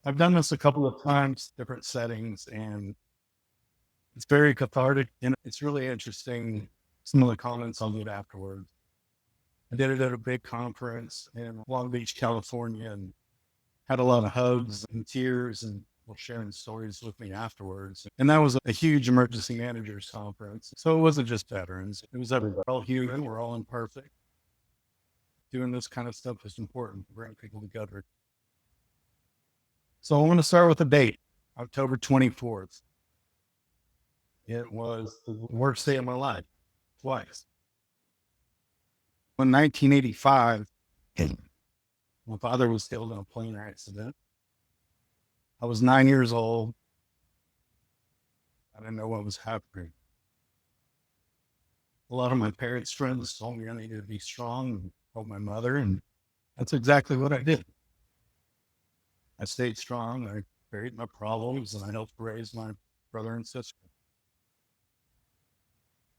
I've done this a couple of times, different settings, and it's very cathartic. And it's really interesting. Some of the comments I'll get afterwards. I did it at a big conference in Long Beach, California, and had a lot of hugs and tears and were sharing stories with me afterwards. And that was a huge emergency managers conference. So it wasn't just veterans, it was everybody. We're all human, we're all imperfect. Doing this kind of stuff is important to bring people together. So I want to start with a date, October 24th. It was the worst day of my life, twice. In 1985, my father was killed in a plane accident. I was 9 years old. I didn't know what was happening. A lot of my parents' friends told me I needed to be strong and help my mother, and that's exactly what I did. I stayed strong. I buried my problems, and I helped raise my brother and sister.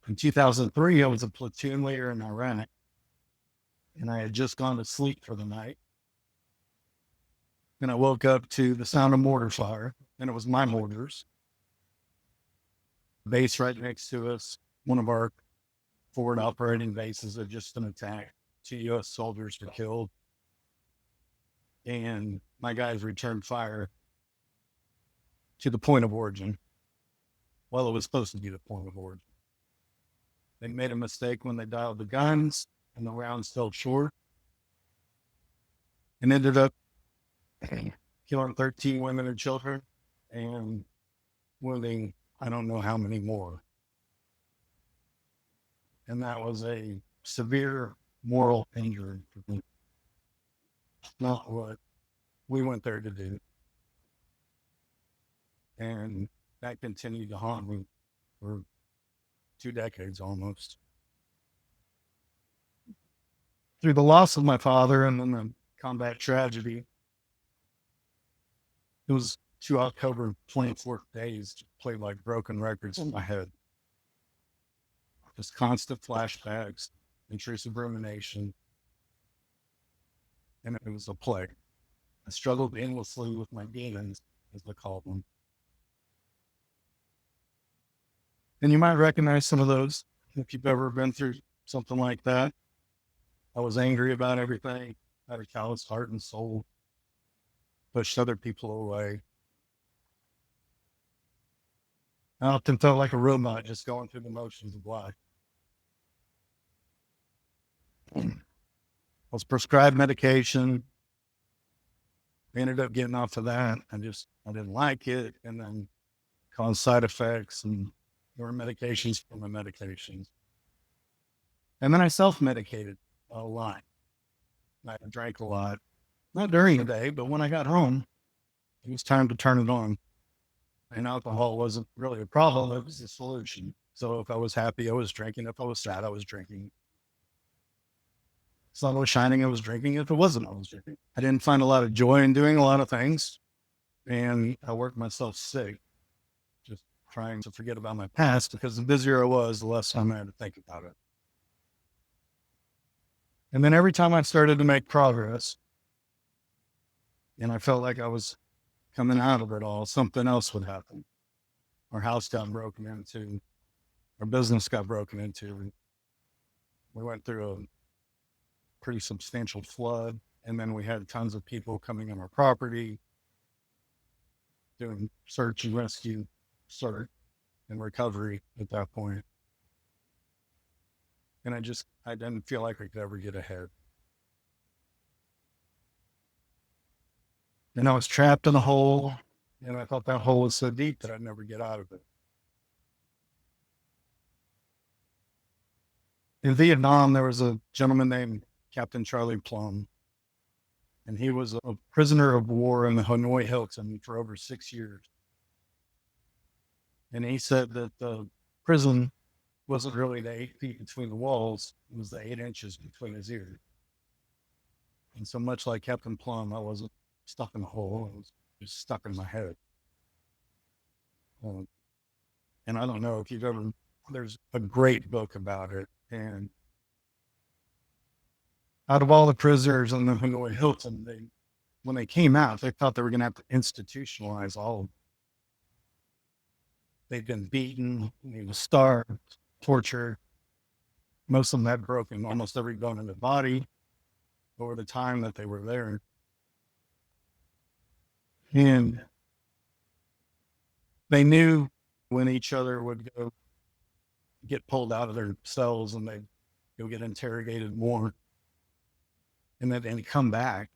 In 2003, I was a platoon leader in Iraq, and I had just gone to sleep for the night. And I woke up to the sound of mortar fire, and it was my mortars. Base right next to us, one of our forward operating bases had just been attacked. 2 U.S. soldiers were killed, and my guys returned fire to the point of origin. Well, it was supposed to be the point of origin. They made a mistake when they dialed the guns, and the rounds fell short, and ended up killing 13 women and children and wounding I don't know how many more. And that was a severe moral injury for me. Not what we went there to do. And that continued to haunt me for 2 decades almost. Through the loss of my father and then the combat tragedy, it was 2 October 24th days played like broken records in my head. Just constant flashbacks, intrusive rumination, and it was a plague. I struggled endlessly with my demons, as they call them. And you might recognize some of those if you've ever been through something like that. I was angry about everything, had a callous heart and soul, pushed other people away. I often felt like a robot just going through the motions of life. I was prescribed medication. I ended up getting off of that. I didn't like it, and then caused side effects, and there were medications for my medications. And then I self-medicated a lot. I drank a lot, not during the day, but when I got home, it was time to turn it on. And alcohol wasn't really a problem, it was a solution. So if I was happy, I was drinking. If I was sad, I was drinking. Sun was shining, I was drinking. If it wasn't, I was drinking. I didn't find a lot of joy in doing a lot of things. And I worked myself sick, just trying to forget about my past, because the busier I was, the less time I had to think about it. And then every time I started to make progress and I felt like I was coming out of it all, something else would happen. Our house got broken into, our business got broken into. We went through a pretty substantial flood, and then we had tons of people coming on our property, doing search and rescue, search and recovery at that point. And I didn't feel like I could ever get ahead. And I was trapped in a hole, and I thought that hole was so deep that I'd never get out of it. In Vietnam, there was a gentleman named Captain Charlie Plum, and he was a prisoner of war in the Hanoi Hilton for over 6 years. And he said that the prison wasn't really the 8 feet between the walls, it was the 8 inches between his ears. And so much like Captain Plum, I wasn't stuck in a hole, I was just stuck in my head. And I don't know if you've ever, there's a great book about it. And out of all the prisoners in the Hanoi Hilton, when they came out, they thought they were going to have to institutionalize all of them. They'd been beaten, they were starved, tortured. Most of them had broken almost every bone in the body over the time that they were there. And they knew when each other would go get pulled out of their cells and they'd go get interrogated more, and then they'd come back.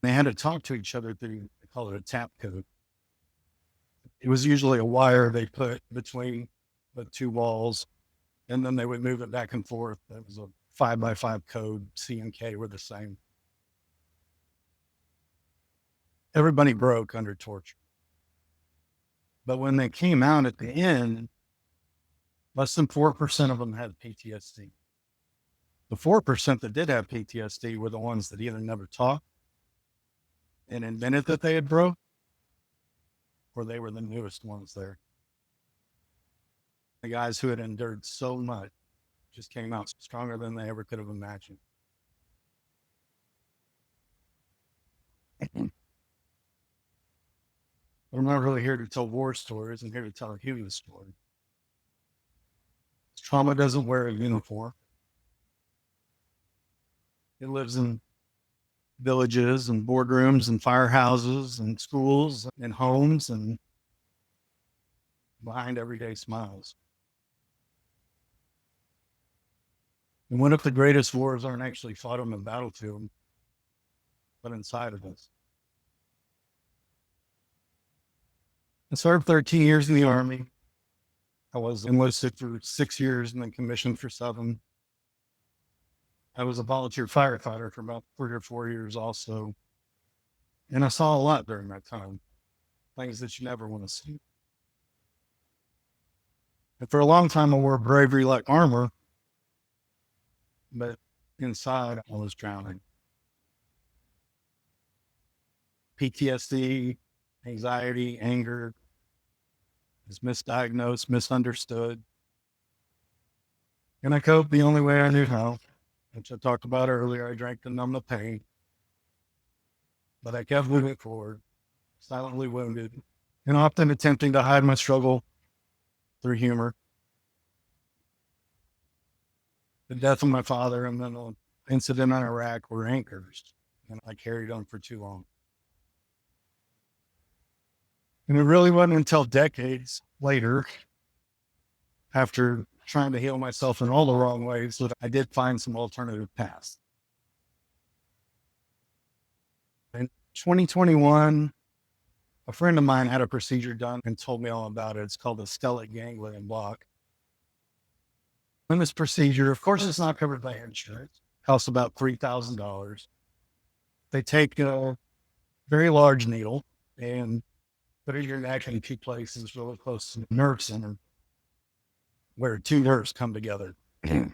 They had to talk to each other through, they call it a tap code. It was usually a wire they put between the two walls, and then they would move it back and forth. That was a 5x5 code. C and K were the same. Everybody broke under torture. But when they came out at the end, less than 4% of them had PTSD. The 4% that did have PTSD were the ones that either never talked and admitted that they had broke, or they were the newest ones there. The guys who had endured so much just came out stronger than they ever could have imagined. I'm not really here to tell war stories. I'm here to tell a human story. Trauma doesn't wear a uniform. It lives in villages and boardrooms and firehouses and schools and homes and behind everyday smiles. And what if the greatest wars aren't actually fought on the battlefield, but inside of us? I served 13 years in the Army. I was enlisted for 6 years and then commissioned for 7. I was a volunteer firefighter for about 3 or 4 years also. And I saw a lot during that time, things that you never want to see. And for a long time, I wore bravery like armor, but inside I was drowning. PTSD, anxiety, anger, is misdiagnosed, misunderstood. And I coped the only way I knew how, which I talked about earlier. I drank to numb the pain, but I kept moving forward, silently wounded, and often attempting to hide my struggle through humor. The death of my father and then the incident in Iraq were anchors, and I carried on for too long. And it really wasn't until decades later, after trying to heal myself in all the wrong ways, that I did find some alternative paths. In 2021, a friend of mine had a procedure done and told me all about it. It's called the stellate ganglion block. In this procedure, of course, it's not covered by insurance. It costs about $3,000. They take a very large needle and put it in your neck in 2 places really close to the nerve center, where 2 nerves come together. And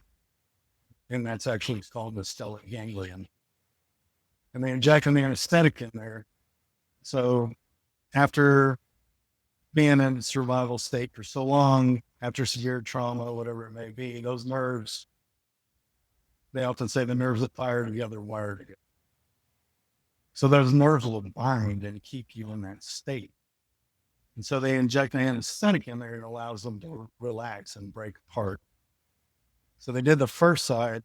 that's actually called the stellate ganglion. And they inject an anesthetic in there. So after being in survival state for so long, after severe trauma, whatever it may be, those nerves, they often say the nerves that fire together wire together. So those nerves will bind and keep you in that state. And so they inject an anesthetic in there and allows them to relax and break apart. So they did the first side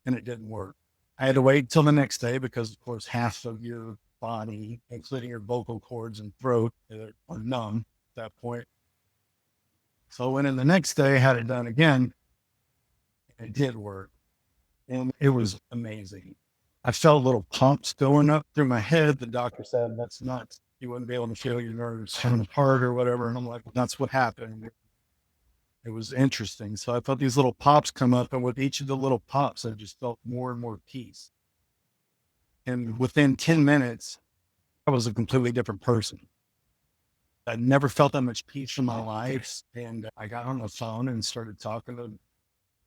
and it didn't work. I had to wait till the next day because, of course, half of your body, including your vocal cords and throat, are numb at that point. So I went in the next day, had it done again, and it did work. And it was amazing. I felt little pumps going up through my head. The doctor said, that's nuts. You wouldn't be able to feel your nerves coming apart or whatever. And I'm like, that's what happened. It was interesting. So I felt these little pops come up, and with each of the little pops, I just felt more and more peace. And within 10 minutes, I was a completely different person. I'd never felt that much peace in my life. And I got on the phone and started talking to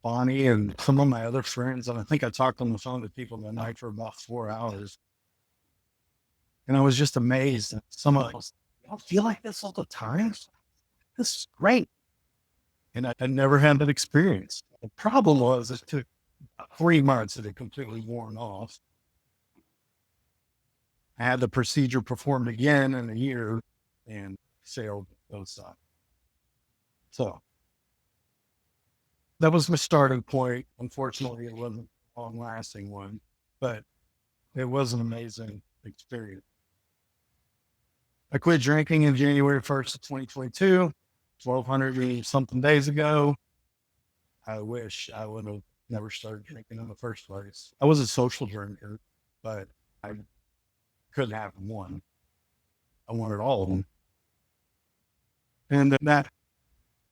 Bonnie and some of my other friends. And I think I talked on the phone to people that night for about 4 hours. And I was just amazed. And some of them, I don't feel like this all the time. This is great. And I never had that experience. The problem was it took 3 months that it completely worn off. I had the procedure performed again in a year and sailed both sides. So that was my starting point. Unfortunately, it wasn't a long lasting one, but it was an amazing experience. I quit drinking in January 1st of 2022, 1,200 and something days ago. I wish I would have never started drinking in the first place. I was a social drinker, but I couldn't have one. I wanted all of them. And that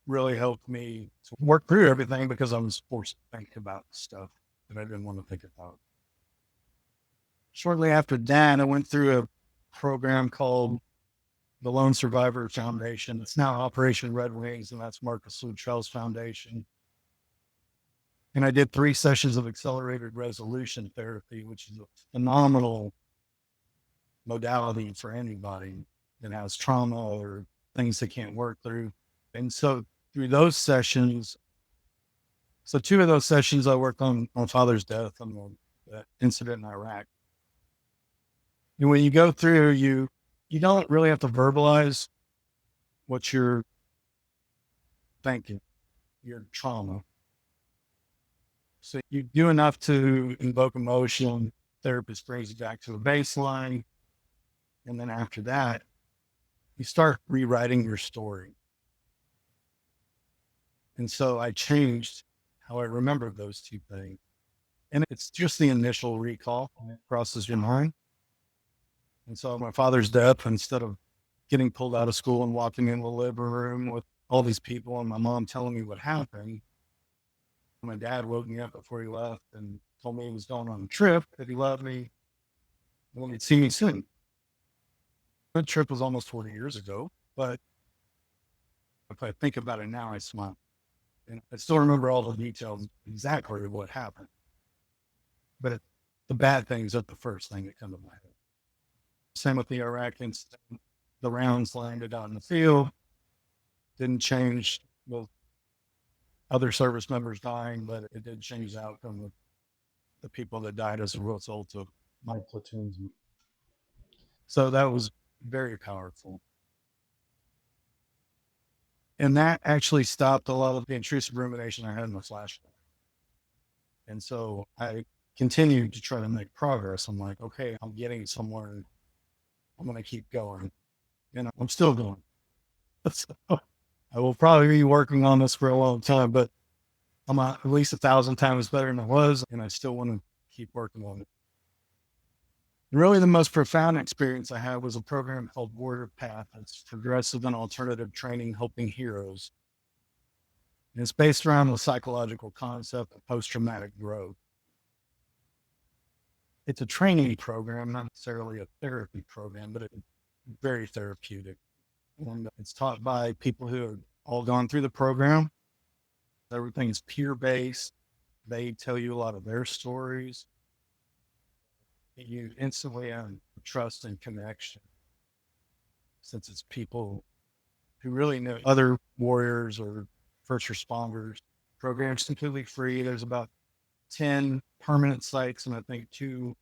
really helped me to work through everything because I was forced to think about stuff that I didn't want to think about. Shortly after that, I went through a program called the Lone Survivor Foundation. It's now Operation Red Wings, and that's Marcus Luttrell's foundation. And I did 3 sessions of accelerated resolution therapy, which is a phenomenal modality for anybody that has trauma or things they can't work through. And so through those sessions, so 2 of those sessions I worked on my father's death and the incident in Iraq. And when you go through, you don't really have to verbalize what you're thinking, your trauma. So you do enough to invoke emotion, therapist brings you back to a baseline. And then after that, you start rewriting your story. And so I changed how I remembered those 2 things. And it's just the initial recall that crosses your mind. And so my father's death, instead of getting pulled out of school and walking in the living room with all these people and my mom telling me what happened, my dad woke me up before he left and told me he was going on a trip, that he loved me, and wanted to see me soon. The trip was almost 40 years ago, but if I think about it now, I smile. And I still remember all the details exactly of what happened. But the bad things are the first thing that come to my head. Same with the Iraq incident. The rounds landed out in the field. Didn't change with other service members dying, but it did change the outcome of the people that died as a result of my platoons. So that was very powerful. And that actually stopped a lot of the intrusive rumination I had in the flashback. And so I continued to try to make progress. I'm like, okay, I'm getting somewhere. I'm going to keep going. And I'm still going. So I will probably be working on this for a long time, but I'm at least 1,000 times better than I was. And I still want to keep working on it. And really the most profound experience I had was a program called Warrior PATHH. It's progressive and alternative training helping heroes. And it's based around the psychological concept of post-traumatic growth. It's a training program, not necessarily a therapy program, but it's very therapeutic. And it's taught by people who have all gone through the program. Everything is peer-based. They tell you a lot of their stories. You instantly have trust and connection, since it's people who really know other warriors or first responders. Program's completely free. There's about 10 permanent sites and I think 2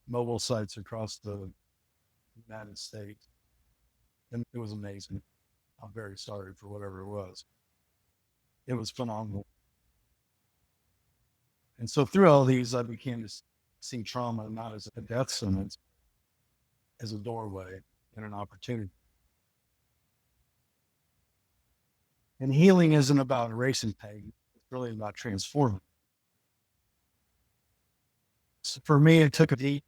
mobile sites across the United States. And it was amazing. I'm very sorry for whatever it was. It was phenomenal. And so through all these, I began to see trauma not as a death sentence, as a doorway and an opportunity. And healing isn't about erasing pain. It's really about transforming. So for me, it took a deep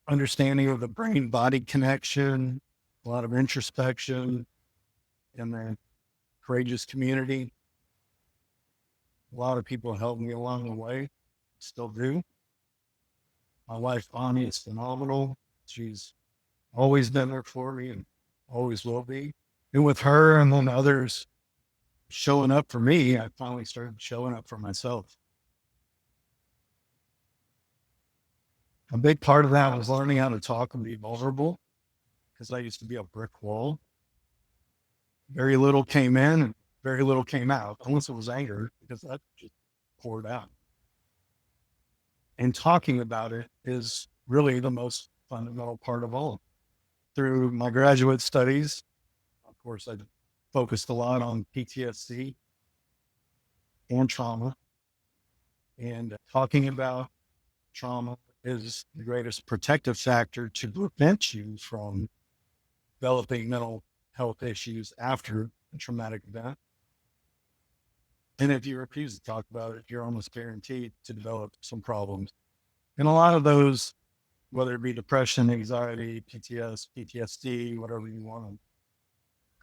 understanding of the brain-body connection, a lot of introspection, and then courageous community. A lot of people helped me along the way, still do. My wife, Bonnie, is phenomenal. She's always been there for me and always will be. And with her and then others showing up for me, I finally started showing up for myself. A big part of that was learning how to talk and be vulnerable, because I used to be a brick wall. Very little came in and very little came out, unless it was anger, because that just poured out. And talking about it is really the most fundamental part of all of it. Through my graduate studies, of course, I focused a lot on PTSD and trauma, and talking about trauma is the greatest protective factor to prevent you from developing mental health issues after a traumatic event. And if you refuse to talk about it, you're almost guaranteed to develop some problems. And a lot of those, whether it be depression, anxiety, PTSD, whatever you want to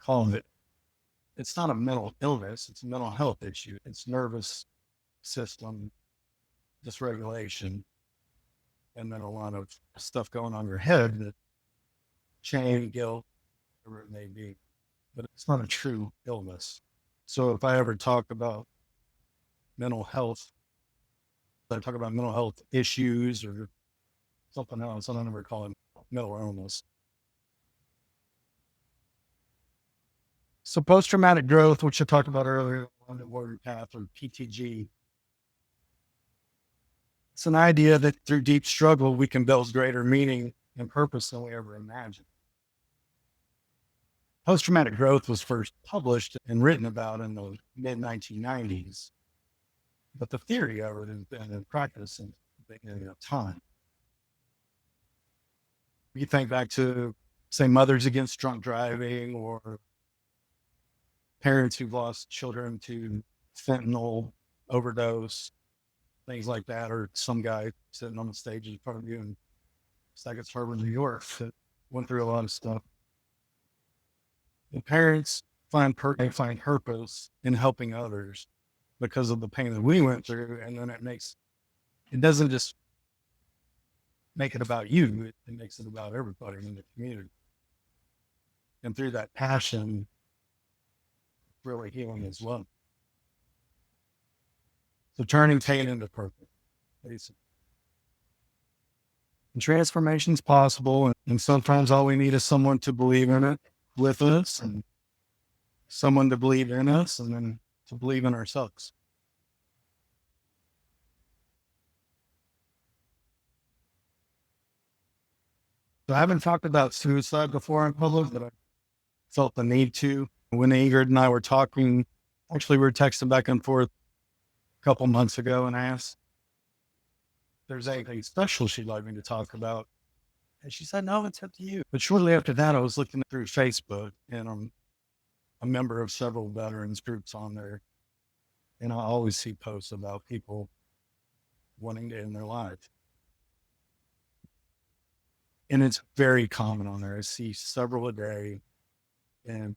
call it, it's not a mental illness, it's a mental health issue. It's nervous system dysregulation, and then a lot of stuff going on in your head, that shame, guilt, whatever it may be. But it's not a true illness. So if I ever talk about mental health, I talk about mental health issues or something else, I don't ever call it mental illness. So post-traumatic growth, which I talked about earlier on the Warrior PATHH, or PTG, it's an idea that through deep struggle, we can build greater meaning and purpose than we ever imagined. Post-traumatic growth was first published and written about in the mid-1990s, but the theory of it has been in practice since the beginning of time. You think back to, say, Mothers Against Drunk Driving, or parents who've lost children to fentanyl overdose, things like that, or some guy sitting on the stage in front of you in Saga's Harbor, New York, that went through a lot of stuff. The parents find purpose in helping others because of the pain that we went through, and then it doesn't just make it about you, it makes it about everybody in the community. And through that passion, really healing as well. So turning pain into purpose, basically. And transformation is possible, and sometimes all we need is someone to believe in it with us, and someone to believe in us, and then to believe in ourselves. So I haven't talked about suicide before in public, but I felt the need to. When Ingrid and I were talking, actually we were texting back and forth a couple months ago, and I asked if there's anything special she'd like me to talk about. And she said, no, it's up to you. But shortly after that, I was looking through Facebook, and I'm a member of several veterans groups on there. And I always see posts about people wanting to end their life. And it's very common on there. I see several a day, and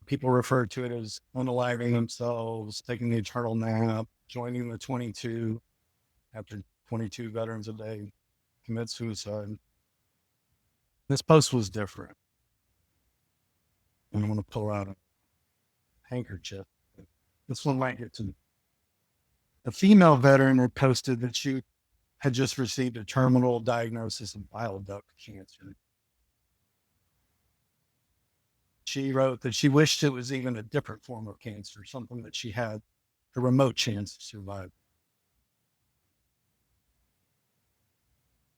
people refer to it as unaliving themselves, taking the eternal nap, joining the 22 after 22 veterans a day commit suicide. This post was different. And I'm going to pull out a handkerchief. This one might get to me. A female veteran had posted that she had just received a terminal diagnosis of bile duct cancer. She wrote that she wished it was even a different form of cancer, something that she had a remote chance to survive.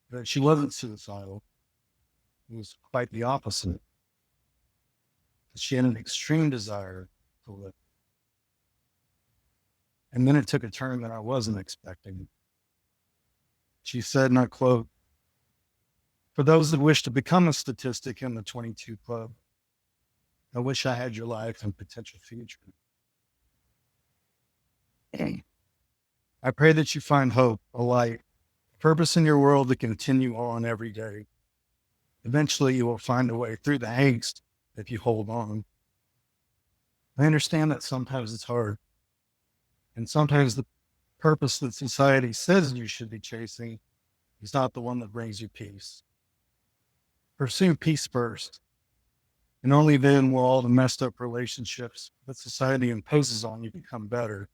That she wasn't suicidal. It was quite the opposite. She had an extreme desire to live. And then it took a turn that I wasn't expecting. She said, and I quote, "For those that wish to become a statistic in the 22 Club, I wish I had your life and potential future. I pray that you find hope, a light, purpose in your world to continue on every day. Eventually you will find a way through the angst if you hold on. I understand that sometimes it's hard, and sometimes the purpose that society says you should be chasing is not the one that brings you peace. Pursue peace first, and only then will all the messed up relationships that society imposes on you become better.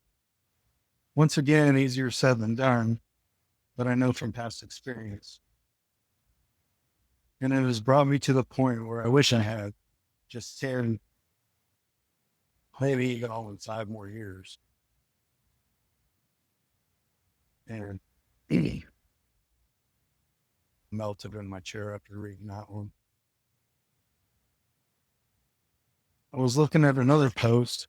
Once again, easier said than done, but I know from past experience. And it has brought me to the point where I wish I had just 10, maybe even only 5 more years. And melted in my chair after reading that one. I was looking at another post,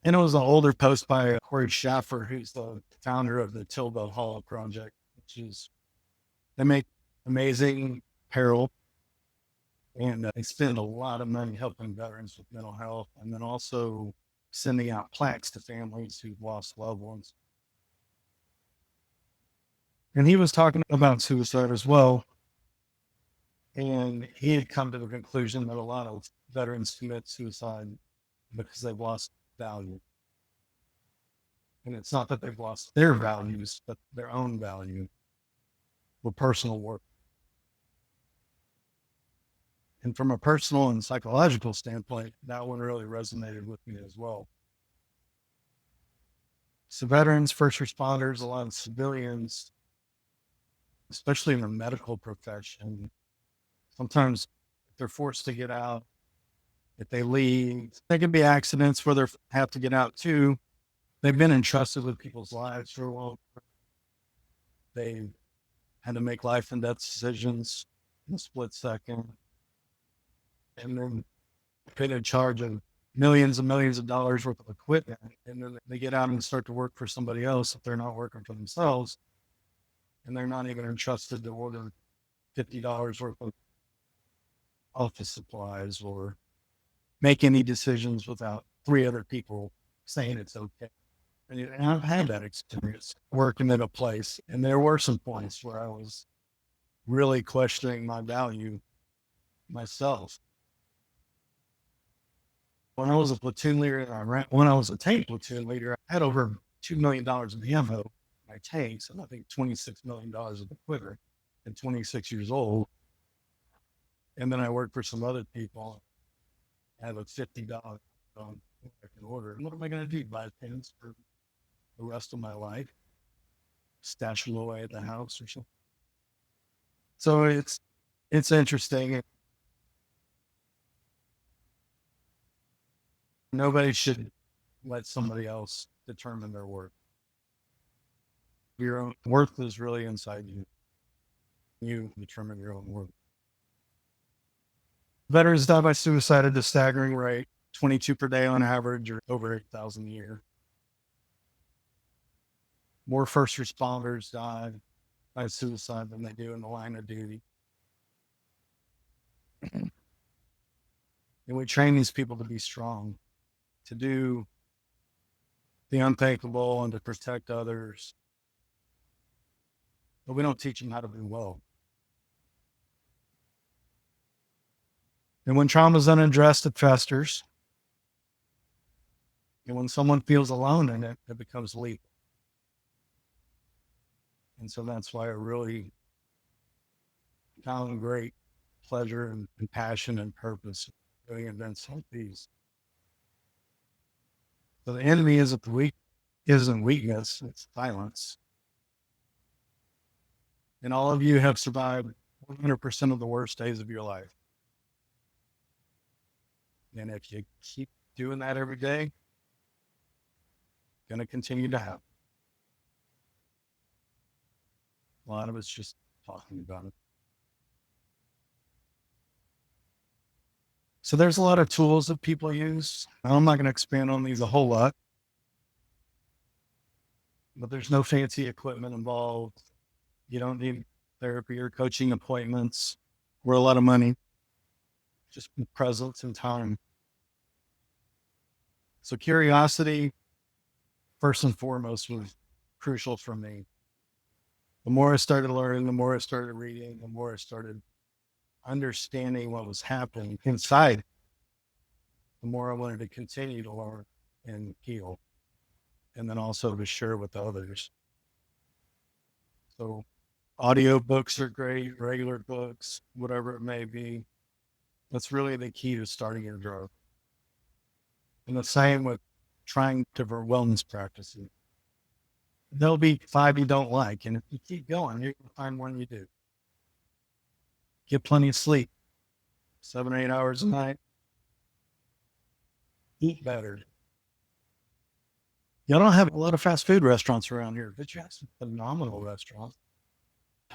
and it was an older post by Corey Schaffer, who's the founder of the Tilbo Hollow Project, which is, they make amazing apparel, and they spend a lot of money helping veterans with mental health, and then also sending out plaques to families who've lost loved ones. And he was talking about suicide as well. And he had come to the conclusion that a lot of veterans commit suicide because they've lost value. And it's not that they've lost their values, but their own value or personal worth. And from a personal and psychological standpoint, that one really resonated with me as well. So veterans, first responders, a lot of civilians, especially in the medical profession, sometimes they're forced to get out. If they leave, there can be accidents where they have to get out too. They've been entrusted with people's lives for a while. They've had to make life and death decisions in a split second. And then put in charge of millions and millions of dollars worth of equipment. And then they get out and start to work for somebody else if they're not working for themselves. And they're not even entrusted to order $50 worth of office supplies or make any decisions without 3 other people saying it's okay. And I've had that experience working at a place, and there were some points where I was really questioning my value myself. When I was a platoon leader in Iraq, when I was a tank platoon leader, I had over $2 million in ammo in my tanks, and I think $26 million of equipment at 26 years old. And then I worked for some other people. I have a $50 on I can order. What am I going to do? Buy pins for the rest of my life? Stash them away at the house or something? So it's interesting. Nobody should let somebody else determine their worth. Your own worth is really inside you. You determine your own worth. Veterans die by suicide at a staggering rate, 22 per day on average, or over 8,000 a year. More first responders die by suicide than they do in the line of duty. And we train these people to be strong, to do the unthinkable and to protect others. But we don't teach them how to do well. And when trauma is unaddressed, it festers. And when someone feels alone in it, it becomes lethal. And so that's why I really found great pleasure and passion and purpose doing events like these. So the enemy isn't weakness, it's silence. And all of you have survived 100% of the worst days of your life. And if you keep doing that every day, going to continue to happen. A lot of it's just talking about it. So there's a lot of tools that people use. I'm not going to expand on these a whole lot, but there's no fancy equipment involved. You don't need therapy or coaching appointments or a lot of money, just presence and time. So curiosity, first and foremost, was crucial for me. The more I started learning, the more I started reading, the more I started understanding what was happening inside, the more I wanted to continue to learn and heal, and then also to share with others. So audio books are great, regular books, whatever it may be. That's really the key to starting your growth. And the same with trying different wellness practices. There'll be 5 you don't like, and if you keep going, you're going to find one you do. Get plenty of sleep, 7 or 8 hours a night. Eat better. Y'all don't have a lot of fast food restaurants around here, but you have some phenomenal restaurants.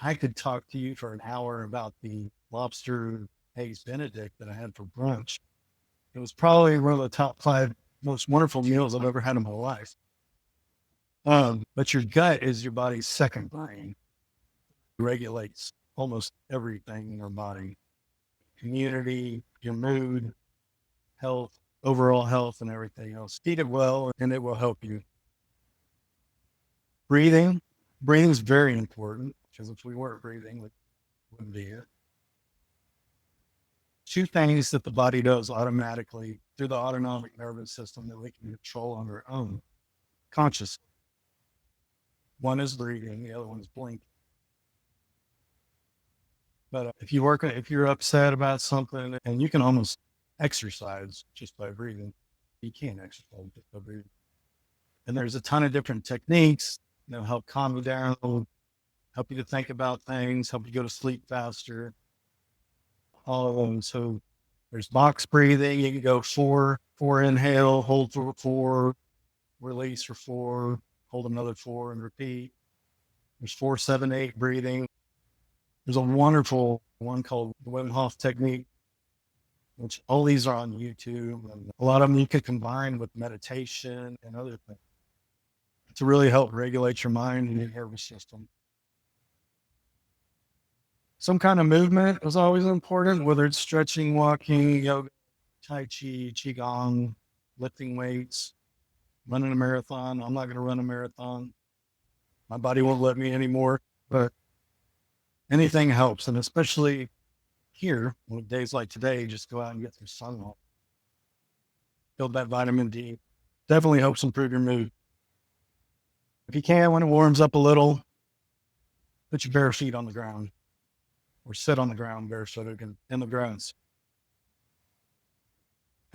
I could talk to you for an hour about the lobster eggs Benedict that I had for brunch. It was probably one of the top 5 most wonderful meals I've ever had in my life. But your gut is your body's second brain. It regulates almost everything in your body: immunity, your mood, health, overall health, and everything else. Eat it well, and it will help you. Breathing. Breathing is very important, because if we weren't breathing, we wouldn't be here. 2 things that the body does automatically through the autonomic nervous system that we can control on our own consciously. One is breathing, the other one is blinking. But if you're upset about something, and you can almost exercise just by breathing. You can't exercise just by breathing. And there's a ton of different techniques that help calm you down, help you to think about things, help you go to sleep faster. All of them. So there's box breathing. You can go 4 inhale, hold for 4, release for 4, hold another 4, and repeat. There's 4-7-8 breathing. There's a wonderful one called the Wim Hof technique, which all these are on YouTube. And a lot of them you could combine with meditation and other things to really help regulate your mind and your nervous system. Some kind of movement is always important, whether it's stretching, walking, yoga, tai chi, qigong, lifting weights, running a marathon. I'm not going to run a marathon. My body won't let me anymore, but anything helps. And especially here, on days like today, just go out and get some sunlight. Build that vitamin D. Definitely helps improve your mood. If you can, when it warms up a little, put your bare feet on the ground, or sit on the ground barefooted in the grounds.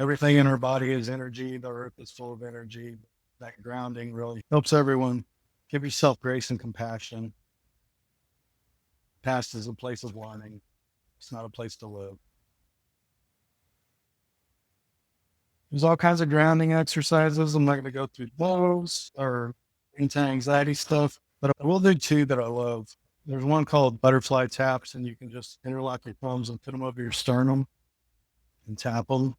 Everything in our body is energy. The earth is full of energy. That grounding really helps everyone. Give yourself grace and compassion. Past is a place of learning. It's not a place to live. There's all kinds of grounding exercises. I'm not going to go through those or anti-anxiety stuff, but I will do 2 that I love. There's one called butterfly taps, and you can just interlock your thumbs and put them over your sternum and tap them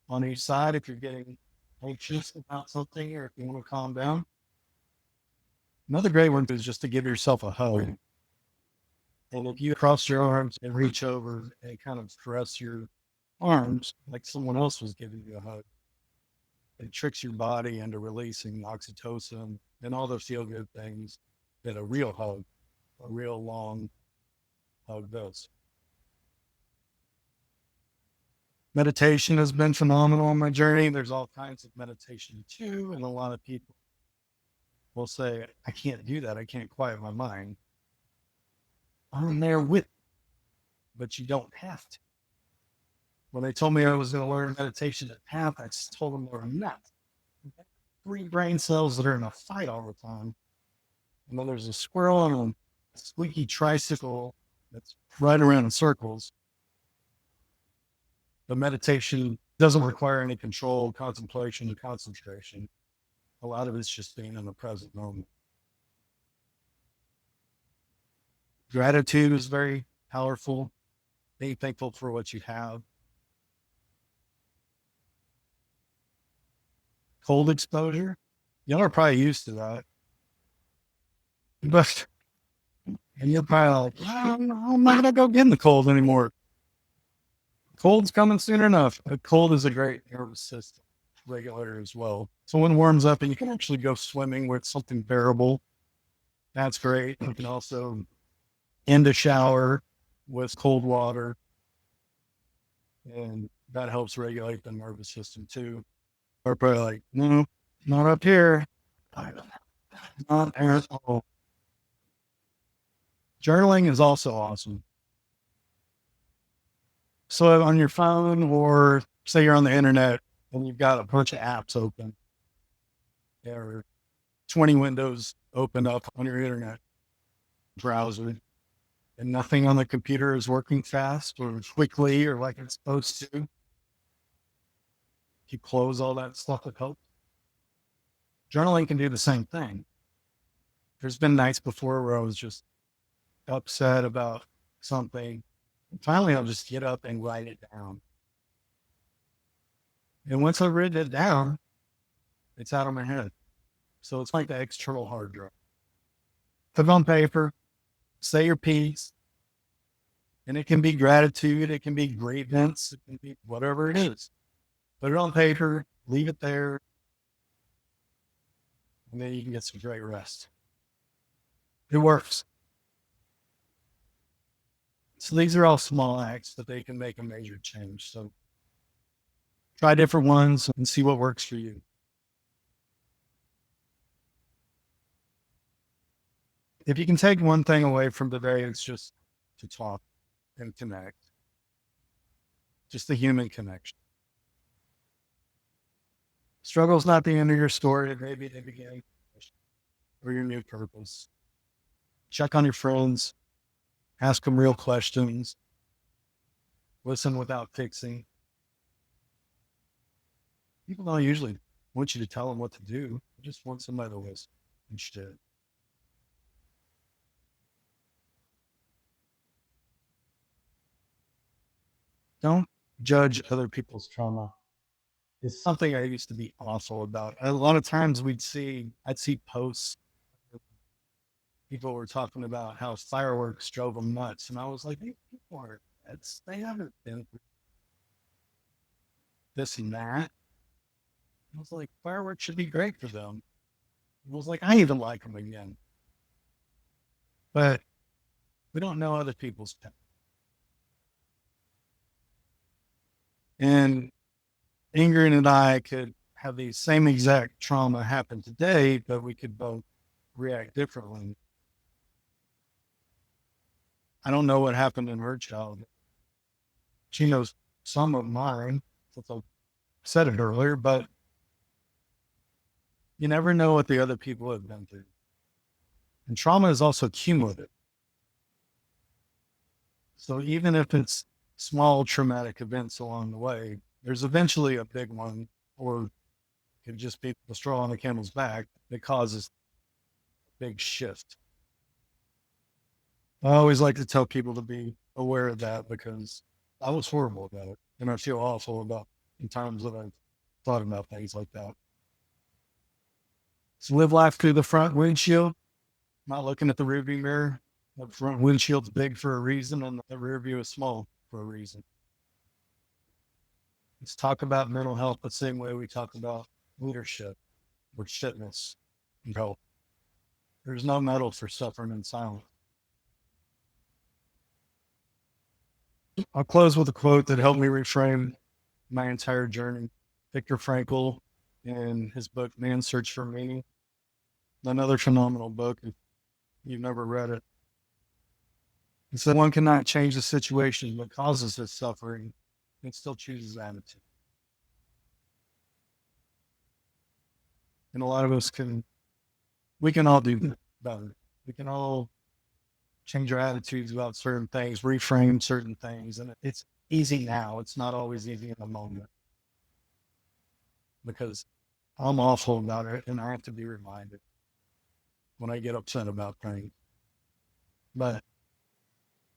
on each side if you're getting anxious about something or if you want to calm down. Another great one is just to give yourself a hug. And if you cross your arms and reach over and kind of caress your arms like someone else was giving you a hug, it tricks your body into releasing oxytocin and all those feel-good things that a real hug, a real long hug does. Meditation has been phenomenal on my journey. There's all kinds of meditation too, and a lot of people will say, I can't do that. I can't quiet my mind. I'm there with you, but you don't have to. When they told me I was going to learn meditation at PATHH, I just told them they were nuts. 3 brain cells that are in a fight all the time. And then there's a squirrel on a squeaky tricycle that's right around in circles. The meditation doesn't require any control, contemplation, or concentration. A lot of it's just being in the present moment. Gratitude is very powerful. Being thankful for what you have. Cold exposure. Y'all are probably used to that. But, and you're probably like, I'm not going to go get in the cold anymore. Cold's coming soon enough. A cold is a great nervous system regulator as well. So when it warms up and you can actually go swimming with something bearable, that's great. You can also end a shower with cold water, and that helps regulate the nervous system too. Or probably like, no, not up here. Not at all. Journaling is also awesome. So on your phone, or say you're on the internet and you've got a bunch of apps open, or 20 windows open up on your internet browser, and nothing on the computer is working fast or quickly or like it's supposed to. If you close all that stuff, it helps. Journaling can do the same thing. There's been nights before where I was just upset about something. Finally, I'll just get up and write it down. And once I've written it down, it's out of my head. So it's like the external hard drive. Put it on paper, say your piece, and it can be gratitude, it can be grievance, it can be whatever it is. Put it on paper, leave it there, and then you can get some great rest. It works. So these are all small acts, but they can make a major change. So try different ones and see what works for you. If you can take one thing away from today, it's just to talk and connect. Just the human connection. Struggle's not the end of your story. It may be the beginning or your new purpose. Check on your friends. Ask them real questions. Listen without fixing. People don't usually want you to tell them what to do. They just want somebody to listen instead. Don't judge other people's trauma. It's something I used to be awful about. A lot of times I'd see posts. People were talking about how fireworks drove them nuts. And I was like, hey, people are nuts. They haven't been through this and that. I was like, fireworks should be great for them. I was like, I even like them again. But we don't know other people's pain. And Ingrid and I could have the same exact trauma happen today, but we could both react differently. I don't know what happened in her childhood. She knows some of mine, since I said it earlier, but you never know what the other people have been through. And trauma is also cumulative. So even if it's small traumatic events along the way, there's eventually a big one, or it could just be the straw on the camel's back that causes a big shift. I always like to tell people to be aware of that because I was horrible about it. And I feel awful about the times that I've thought about things like that. So live life through the front windshield, not looking at the rearview mirror. The front windshield's big for a reason, and the rear view is small for a reason. Let's talk about mental health the same way we talk about leadership or fitness and health. There's no medal for suffering in silence. I'll close with a quote that helped me reframe my entire journey. Viktor Frankl, in his book, Man's Search for Meaning, another phenomenal book if you've never read it. He said, one cannot change the situation that causes this suffering and still chooses attitude. And a lot of us we can all do that better. We can all change our attitudes about certain things, reframe certain things. And it's easy now. It's not always easy in the moment because I'm awful about it and I have to be reminded when I get upset about things. But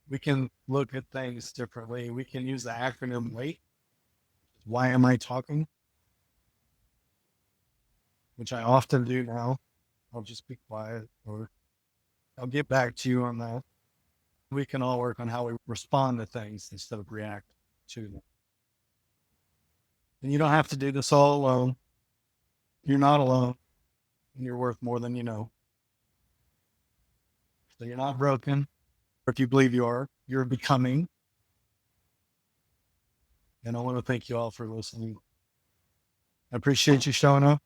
we can look at things differently. We can use the acronym WAIT. Why am I talking? Which I often do now. I'll just be quiet or I'll get back to you on that. We can all work on how we respond to things instead of react to them. And you don't have to do this all alone. You're not alone. And you're worth more than you know. So you're not broken. Or if you believe you are, you're becoming. And I want to thank you all for listening. I appreciate you showing up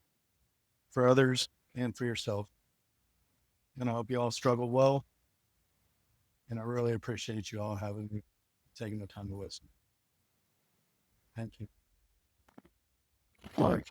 for others and for yourself. And I hope you all struggle well. And I really appreciate you all taking the time to listen. Thank you. All right.